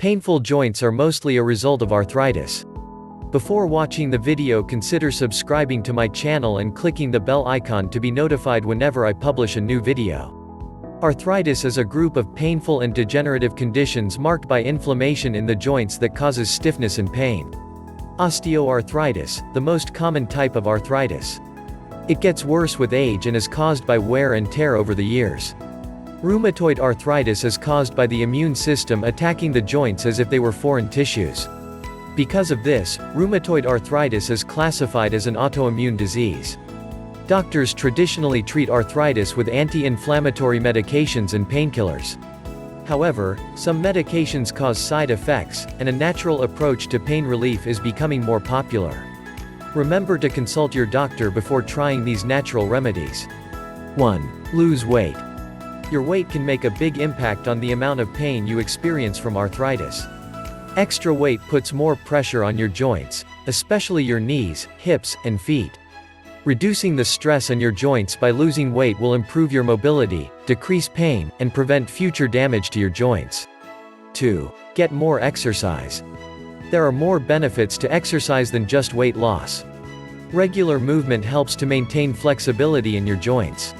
Painful joints are mostly a result of arthritis. Before watching the video, consider subscribing to my channel and clicking the bell icon to be notified whenever I publish a new video. Arthritis is a group of painful and degenerative conditions marked by inflammation in the joints that causes stiffness and pain. Osteoarthritis, the most common type of arthritis. It gets worse with age and is caused by wear and tear over the years. Rheumatoid arthritis is caused by the immune system attacking the joints as if they were foreign tissues. Because of this, rheumatoid arthritis is classified as an autoimmune disease. Doctors traditionally treat arthritis with anti-inflammatory medications and painkillers. However, some medications cause side effects, and a natural approach to pain relief is becoming more popular. Remember to consult your doctor before trying these natural remedies. 1. Lose weight. Your weight can make a big impact on the amount of pain you experience from arthritis. Extra weight puts more pressure on your joints, especially your knees, hips, and feet. Reducing the stress on your joints by losing weight will improve your mobility, decrease pain, and prevent future damage to your joints. 2. Get more exercise. There are more benefits to exercise than just weight loss. Regular movement helps to maintain flexibility in your joints.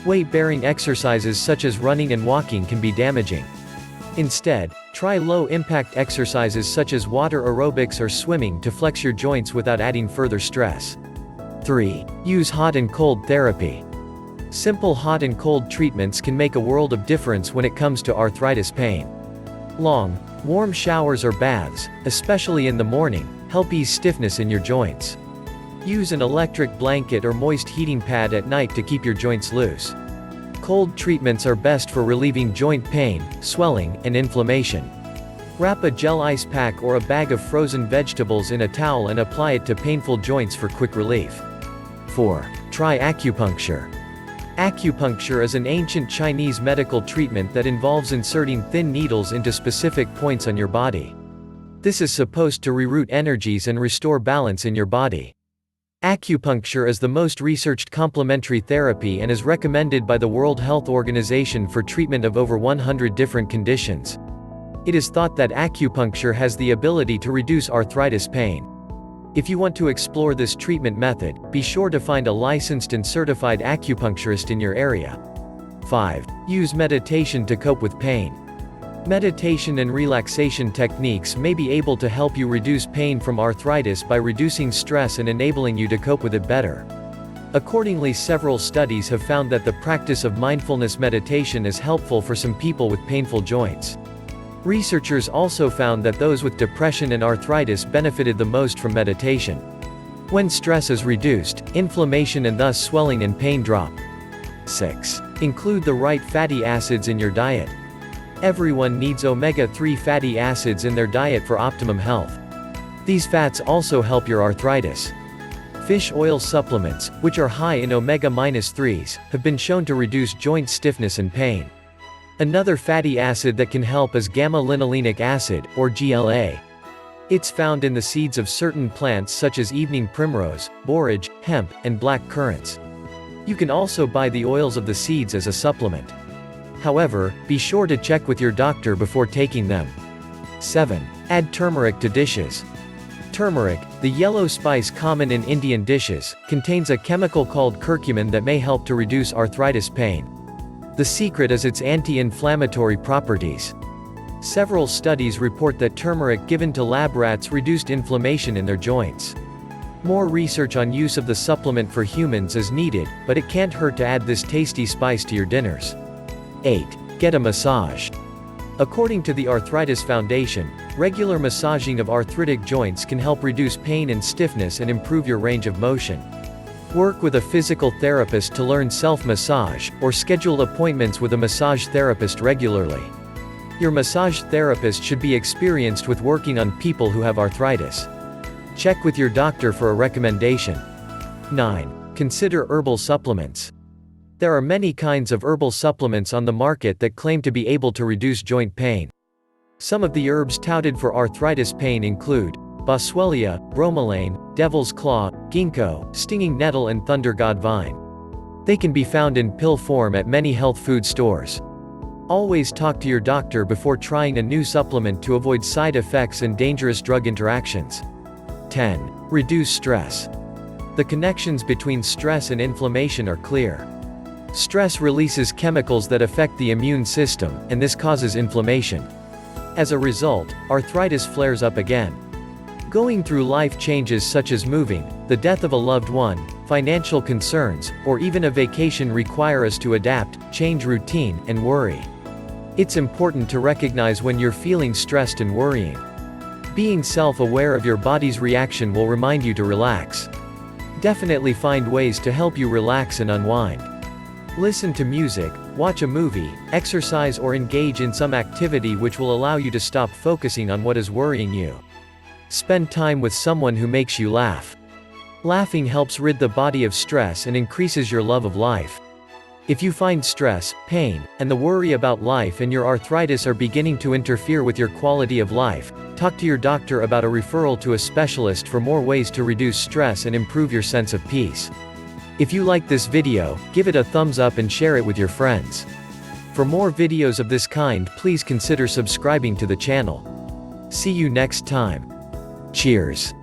Weight-bearing exercises such as running and walking can be damaging. Instead, try low-impact exercises such as water aerobics or swimming to flex your joints without adding further stress. 3. Use hot and cold therapy. Simple hot and cold treatments can make a world of difference when it comes to arthritis pain. Long, warm showers or baths, especially in the morning, help ease stiffness in your joints. Use an electric blanket or moist heating pad at night to keep your joints loose. Cold treatments are best for relieving joint pain, swelling, and inflammation. Wrap a gel ice pack or a bag of frozen vegetables in a towel and apply it to painful joints for quick relief. 4. Try acupuncture. Acupuncture is an ancient Chinese medical treatment that involves inserting thin needles into specific points on your body. This is supposed to reroute energies and restore balance in your body. Acupuncture is the most researched complementary therapy and is recommended by the World Health Organization for treatment of over 100 different conditions. It is thought that acupuncture has the ability to reduce arthritis pain. If you want to explore this treatment method, be sure to find a licensed and certified acupuncturist in your area. 5. Use meditation to cope with pain. Meditation and relaxation techniques may be able to help you reduce pain from arthritis by reducing stress and enabling you to cope with it better. Accordingly, several studies have found that the practice of mindfulness meditation is helpful for some people with painful joints. Researchers also found that those with depression and arthritis benefited the most from meditation. When stress is reduced, inflammation and thus swelling and pain drop. 6. Include the right fatty acids in your diet. Everyone needs omega-3 fatty acids in their diet for optimum health. These fats also help your arthritis. Fish oil supplements, which are high in omega-3s, have been shown to reduce joint stiffness and pain. Another fatty acid that can help is gamma-linolenic acid, or GLA. It's found in the seeds of certain plants such as evening primrose, borage, hemp, and black currants. You can also buy the oils of the seeds as a supplement. However, be sure to check with your doctor before taking them. 7. Add turmeric to dishes. Turmeric, the yellow spice common in Indian dishes, contains a chemical called curcumin that may help to reduce arthritis pain. The secret is its anti-inflammatory properties. Several studies report that turmeric given to lab rats reduced inflammation in their joints. More research on use of the supplement for humans is needed, but it can't hurt to add this tasty spice to your dinners. 8. Get a massage. According to the Arthritis Foundation, regular massaging of arthritic joints can help reduce pain and stiffness and improve your range of motion. Work with a physical therapist to learn self-massage, or schedule appointments with a massage therapist regularly. Your massage therapist should be experienced with working on people who have arthritis. Check with your doctor for a recommendation. 9. Consider herbal supplements. There are many kinds of herbal supplements on the market that claim to be able to reduce joint pain. Some of the herbs touted for arthritis pain include boswellia, bromelain, devil's claw, ginkgo, stinging nettle and thunder god vine. They can be found in pill form at many health food stores. Always talk to your doctor before trying a new supplement to avoid side effects and dangerous drug interactions. 10. Reduce stress. The connections between stress and inflammation are clear. Stress releases chemicals that affect the immune system, and this causes inflammation. As a result, arthritis flares up again. Going through life changes such as moving, the death of a loved one, financial concerns, or even a vacation require us to adapt, change routine, and worry. It's important to recognize when you're feeling stressed and worrying. Being self-aware of your body's reaction will remind you to relax. Definitely find ways to help you relax and unwind. Listen to music, watch a movie, exercise or engage in some activity which will allow you to stop focusing on what is worrying you. Spend time with someone who makes you laugh. Laughing helps rid the body of stress and increases your love of life. If you find stress, pain, and the worry about life and your arthritis are beginning to interfere with your quality of life, talk to your doctor about a referral to a specialist for more ways to reduce stress and improve your sense of peace. If you like this video, give it a thumbs up and share it with your friends. For more videos of this kind, please consider subscribing to the channel. See you next time. Cheers.